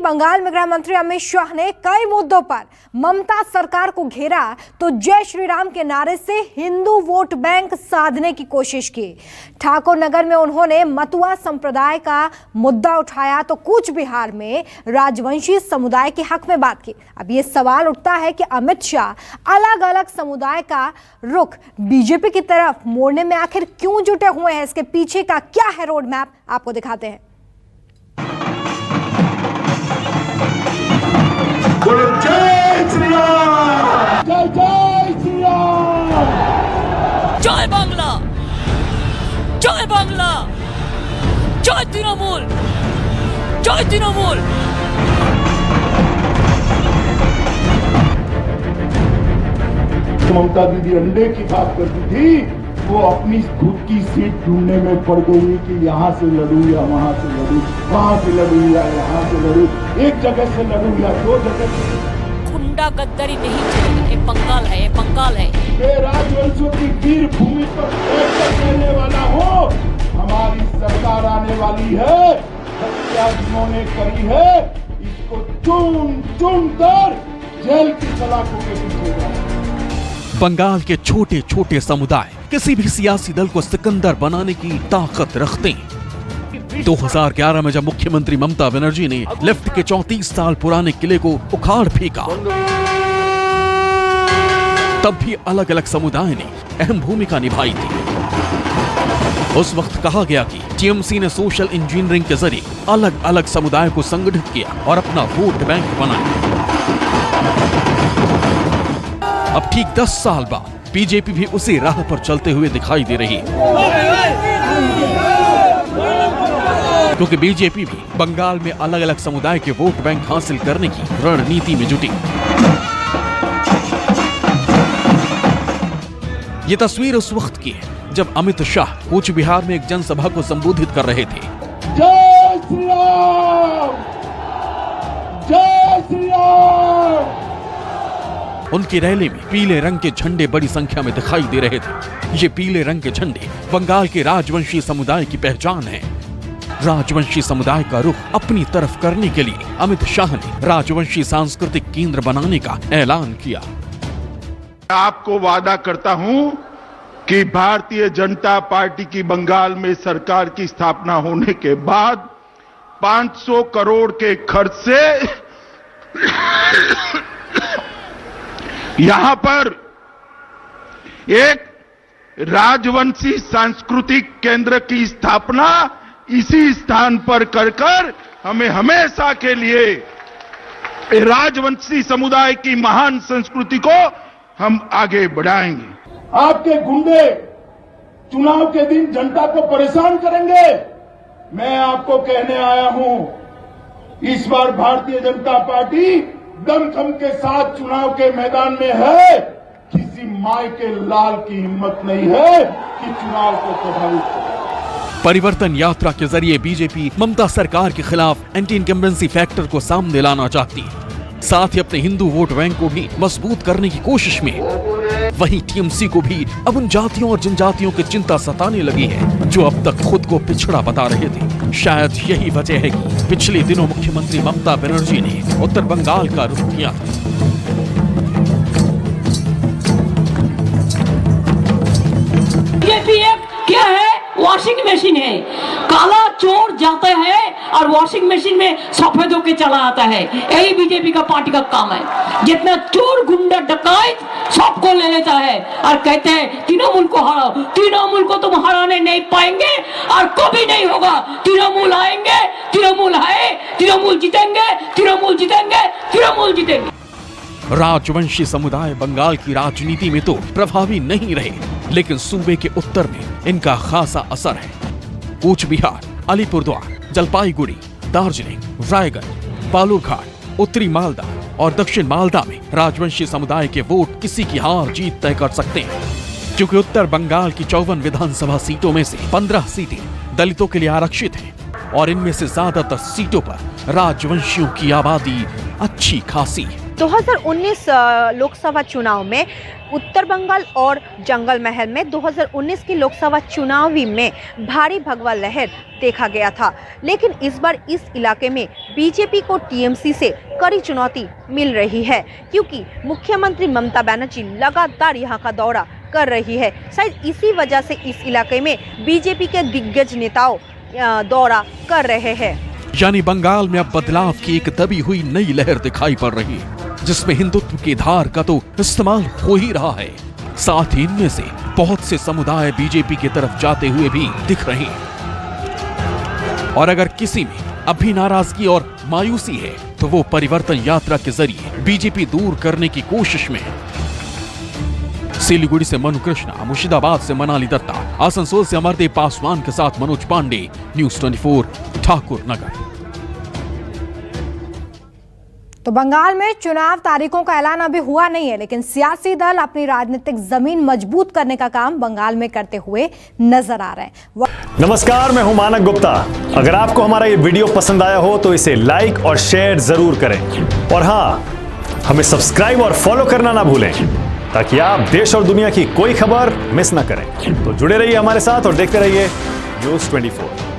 बंगाल में गृह मंत्री अमित शाह ने कई मुद्दों पर ममता सरकार को घेरा तो जय श्री राम के नारे से हिंदू वोट बैंक साधने की कोशिश की। ठाकुर नगर में उन्होंने मतुआ संप्रदाय का मुद्दा उठाया तो कूच बिहार में राजवंशी समुदाय के हक में बात की। अब ये सवाल उठता है कि अमित शाह अलग अलग समुदाय का रुख बीजेपी की तरफ मोड़ने में आखिर क्यों जुटे हुए हैं, इसके पीछे का क्या है रोड मैप, आपको दिखाते हैं। जय श्री राम, जय जय श्री राम, जय बांग्ला, जय बांग्ला, जय तृणमूल, जय तृणमूल। ममता दीदी अंडे की बात करती थी, वो अपनी खुद की सीट ढूंढने में पड़ गई कि यहाँ से लड़ूं या वहाँ से लड़ूं, वहाँ से लड़ूं या यहाँ से लड़ूं, एक जगह से लड़ूं या दो जगह से। गुंडा गद्दारी नहीं चलेगा, ये बंगाल है, ये बंगाल है। मैं राजवंशों की वीर भूमि पर रहने वाला हूँ। हमारी सरकार आने वाली है, हत्या जिन्होंने करी है इसको चुन चुन कर जेल की सलाखों के पीछे जाए। बंगाल के छोटे छोटे समुदाय किसी भी सियासी दल को सिकंदर बनाने की ताकत रखते हैं। 2011 में जब मुख्यमंत्री ममता बनर्जी ने लेफ्ट के 34 साल पुराने किले को उखाड़ फेंका, तब भी अलग अलग समुदाय ने अहम भूमिका निभाई थी। उस वक्त कहा गया कि टीएमसी ने सोशल इंजीनियरिंग के जरिए अलग अलग समुदाय को संगठित किया और अपना वोट बैंक बनाया। अब ठीक 10 साल बाद बीजेपी भी उसी राह पर चलते हुए दिखाई दे रही है, क्योंकि बीजेपी भी बंगाल में अलग अलग समुदाय के वोट बैंक हासिल करने की रणनीति में जुटी। ये तस्वीर उस वक्त की है जब अमित शाह कूच बिहार में एक जनसभा को संबोधित कर रहे थे। जय श्री राम, जय श्री राम। उनकी रैली में पीले रंग के झंडे बड़ी संख्या में दिखाई दे रहे थे। ये पीले रंग के झंडे बंगाल के राजवंशी समुदाय की पहचान है। राजवंशी समुदाय का रुख अपनी तरफ करने के लिए अमित शाह ने राजवंशी सांस्कृतिक केंद्र बनाने का ऐलान किया। आपको वादा करता हूं कि भारतीय जनता पार्टी की बंगाल में सरकार की स्थापना होने के बाद 500 करोड़ के खर्च से यहां पर एक राजवंशी सांस्कृतिक केंद्र की स्थापना इसी स्थान पर कर हमें हमेशा के लिए राजवंशी समुदाय की महान संस्कृति को हम आगे बढ़ाएंगे। आपके गुंडे चुनाव के दिन जनता को परेशान करेंगे। मैं आपको कहने आया हूं, इस बार भारतीय जनता पार्टी दमखम के साथ चुनाव के मैदान में है। किसी माई के लाल की हिम्मत नहीं है कि चुनाव को प्रभावित करे। परिवर्तन यात्रा के जरिए बीजेपी ममता सरकार के खिलाफ एंटी इनकम्बेंसी फैक्टर को सामने लाना चाहती है, साथ ही अपने हिंदू वोट बैंक को भी मजबूत करने की कोशिश में। वहीं टीएमसी को भी अब उन जातियों और जनजातियों की चिंता सताने लगी है जो अब तक खुद को पिछड़ा बता रहे थे। शायद यही वजह है कि पिछले दिनों मुख्यमंत्री ममता बनर्जी ने उत्तर बंगाल का रुख किया। बीजेपी क्या है? वॉशिंग मशीन है। काला चोर जाता है और वॉशिंग मशीन में सफेद होके चला आता है। यही बीजेपी का पार्टी का काम है। जितना चोर गुंडा डकैत सबको ले लेता है और कहते हैं तृणमूल को हराओ। तृणमूल को तुम हराने नहीं पाएंगे और कभी नहीं होगा। तृणमूल आएंगे, तृणमूल है, तृणमूल जीतेंगे, तृणमूल जीतेंगे, तृणमूल जीतेंगे। राजवंशी समुदाय बंगाल की राजनीति में तो प्रभावी नहीं रहे, लेकिन सूबे के उत्तर में इनका खासा असर है। कूच बिहार, अलीपुरद्वार, जलपाईगुड़ी, दार्जिलिंग, रायगढ़, बालूरघाट, उत्तरी मालदा और दक्षिण मालदा में राजवंशी समुदाय के वोट किसी की हार जीत तय कर सकते हैं, क्योंकि उत्तर बंगाल की 54 विधानसभा सीटों में से 15 सीटें दलितों के लिए आरक्षित हैं और इनमें से ज्यादातर सीटों पर राजवंशियों की आबादी अच्छी खासी है। 2019 लोकसभा चुनाव में उत्तर बंगाल और जंगल महल में 2019 के लोकसभा चुनावी में भारी भगवा लहर देखा गया था, लेकिन इस बार इस इलाके में बीजेपी को टीएमसी से कड़ी चुनौती मिल रही है, क्योंकि मुख्यमंत्री ममता बनर्जी लगातार यहां का दौरा कर रही है। शायद इसी वजह से इस इलाके में बीजेपी के दिग्गज नेताओं दौरा कर रहे हैं। यानी बंगाल में अब बदलाव की एक दबी हुई नई लहर दिखाई पड़ रही है, जिसमें हिंदुत्व की धार का तो इस्तेमाल हो ही रहा है, साथ ही इनमें से बहुत से समुदाय बीजेपी की तरफ जाते हुए भी दिख रहे हैं। और अगर किसी में अब भी नाराजगी और मायूसी है तो वो परिवर्तन यात्रा के जरिए बीजेपी दूर करने की कोशिश में है। सिलीगुड़ी से मनु कृष्णा, मुर्शिदाबाद से मनाली दत्ता, आसनसोल से अमरदेव पासवान के साथ मनोज पांडे, न्यूज़ 24 ठाकुर नगर। तो बंगाल में चुनाव तारीखों का ऐलान अभी हुआ नहीं है, लेकिन सियासी दल अपनी राजनीतिक जमीन मजबूत करने का काम बंगाल में करते हुए नजर आ रहे हैं। नमस्कार, मैं हूं मानक गुप्ता। अगर आपको हमारा ये वीडियो पसंद आया हो तो इसे लाइक और शेयर जरूर करें, और हाँ, हमें सब्सक्राइब और फॉलो करना ना भूलें, ताकि आप देश और दुनिया की कोई खबर मिस ना करें। तो जुड़े रहिए हमारे साथ और देखते रहिए न्यूज़ 24।